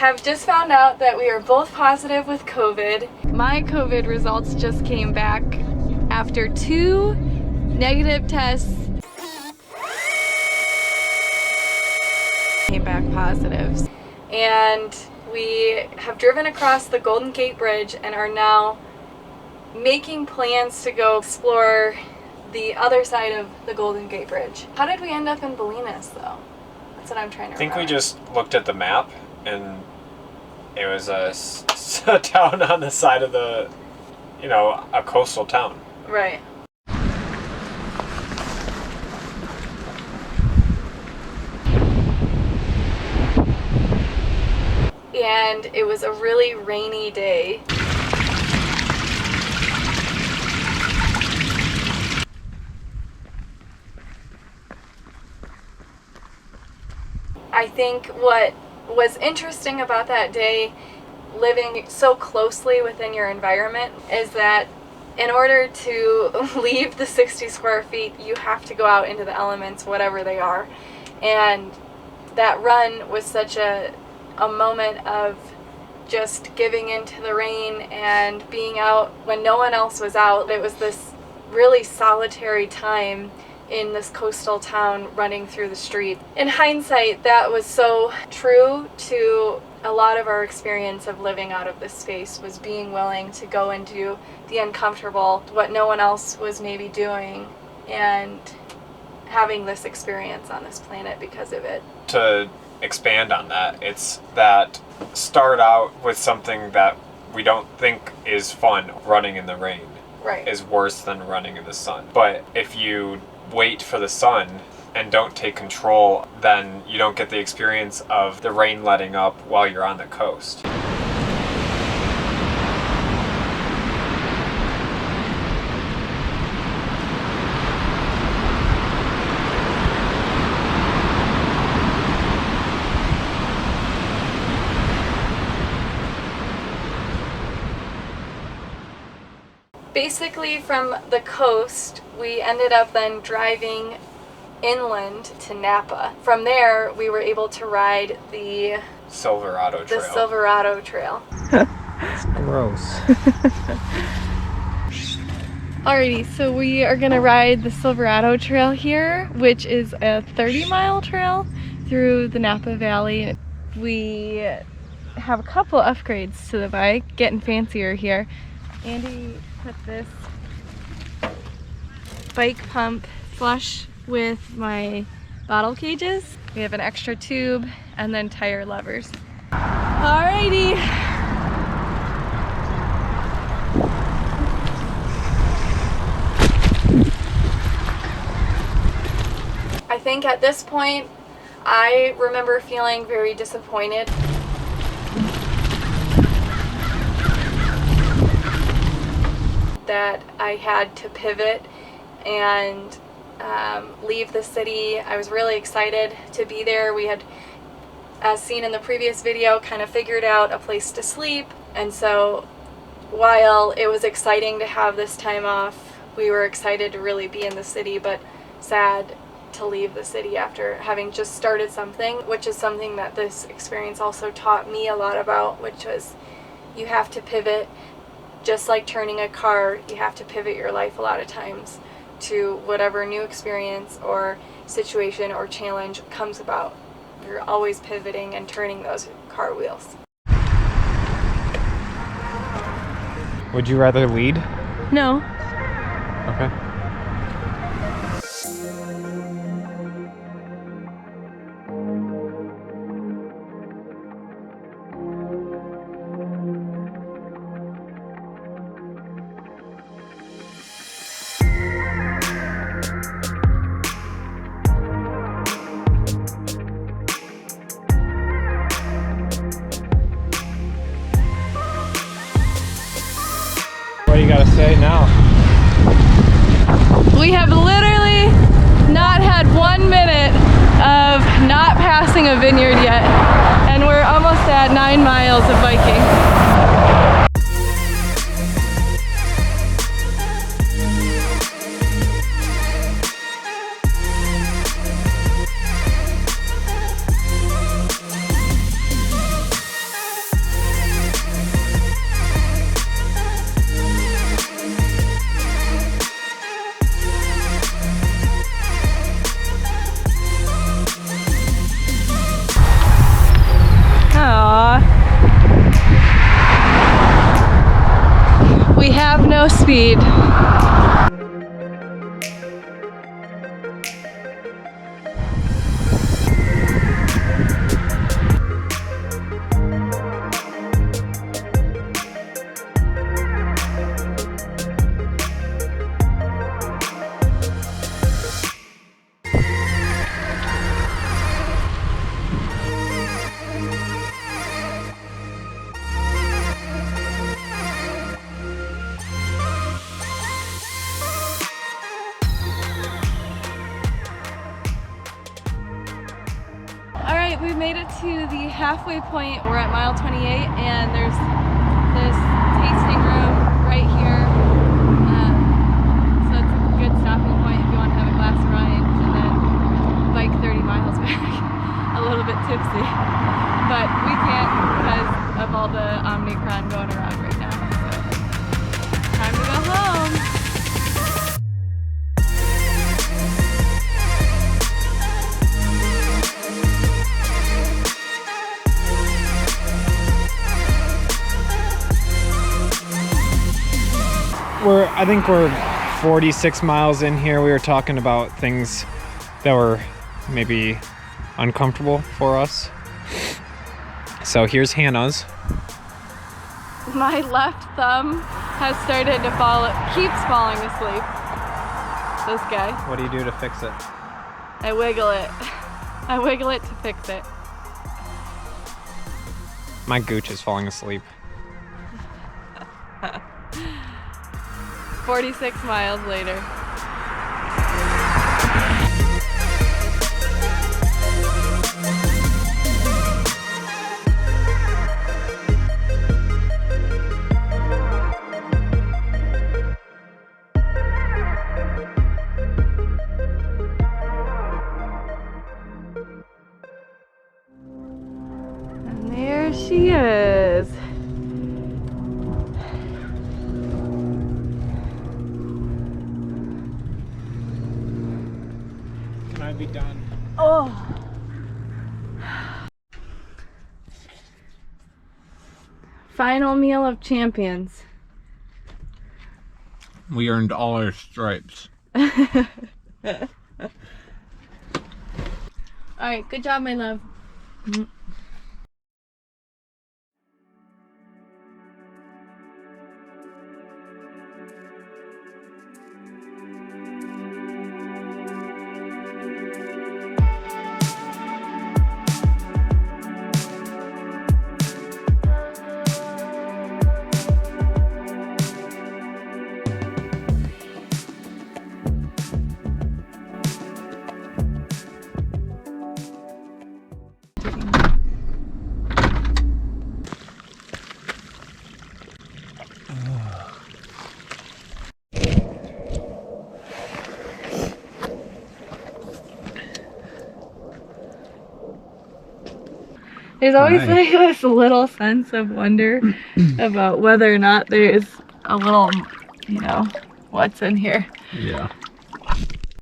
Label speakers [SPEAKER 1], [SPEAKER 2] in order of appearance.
[SPEAKER 1] have just found out that we are both positive with COVID. My COVID results just came back after 2 negative tests. Came back positives. And we have driven across the Golden Gate Bridge and are now making plans to go explore the other side of the Golden Gate Bridge. How did we end up in Bolinas though? That's what I'm trying to remember.
[SPEAKER 2] I think we just looked at the map and it was a town on the side of the, you know, a coastal town.
[SPEAKER 1] Right. And it was a really rainy day. I think what was interesting about that day, living so closely within your environment, is that in order to leave the 60 square feet, you have to go out into the elements, whatever they are. And that run was such a moment of just giving into the rain and being out when no one else was out. It was this really solitary time in this coastal town running through the street. In hindsight, that was so true to a lot of our experience of living out of this space, was being willing to go into the uncomfortable, what no one else was maybe doing, and having this experience on this planet because of it.
[SPEAKER 2] To expand on that, it's that start out with something that we don't think is fun. Running in the rain is worse than running in the sun. But if you wait for the sun and don't take control, then you don't get the experience of the rain letting up while you're on the coast.
[SPEAKER 1] Basically, from the coast, we ended up then driving inland to Napa. From there, we were able to ride the
[SPEAKER 2] Silverado Trail.
[SPEAKER 3] It's gross.
[SPEAKER 1] Alrighty, so we are gonna ride the Silverado Trail here, which is a 30-mile trail through the Napa Valley. We have a couple upgrades to the bike, getting fancier here. Andy put this bike pump flush with my bottle cages. We have an extra tube and then tire levers. Alrighty. I think at this point, I remember feeling very disappointed. That I had to pivot and leave the city. I was really excited to be there. We had, as seen in the previous video, kind of figured out a place to sleep, and so while it was exciting to have this time off, we were excited to really be in the city, but sad to leave the city after having just started something, which is something that this experience also taught me a lot about, which was you have to pivot. Just like turning a car, you have to pivot your life a lot of times to whatever new experience or situation or challenge comes about. You're always pivoting and turning those car wheels.
[SPEAKER 3] Would you rather lead?
[SPEAKER 1] No.
[SPEAKER 3] Okay. What do you gotta say now?
[SPEAKER 1] We have literally not had 1 minute of not passing a vineyard yet, and we're almost at 9 miles of biking. we made it to the halfway point. We're at mile 28 and there's this tasting room right here. So it's a good stopping point if you want to have a glass of wine and then bike 30 miles back. A little bit tipsy. But we can't because of all the Omicron going around right now. So time to go home.
[SPEAKER 3] I think we're 46 miles in here. We were talking about things that were maybe uncomfortable for us. So here's Hannah's.
[SPEAKER 1] My left thumb has started to fall, keeps falling asleep. This guy.
[SPEAKER 3] What do you do to fix it?
[SPEAKER 1] I wiggle it. I wiggle it to fix it.
[SPEAKER 3] My gooch is falling asleep.
[SPEAKER 1] 46 miles later. And there she is.
[SPEAKER 3] Be done.
[SPEAKER 1] Oh. Final meal of champions.
[SPEAKER 3] We earned all our stripes.
[SPEAKER 1] Alright, good job, my love. There's always like this little sense of wonder about whether or not there is a little, you know, what's in here.
[SPEAKER 3] Yeah.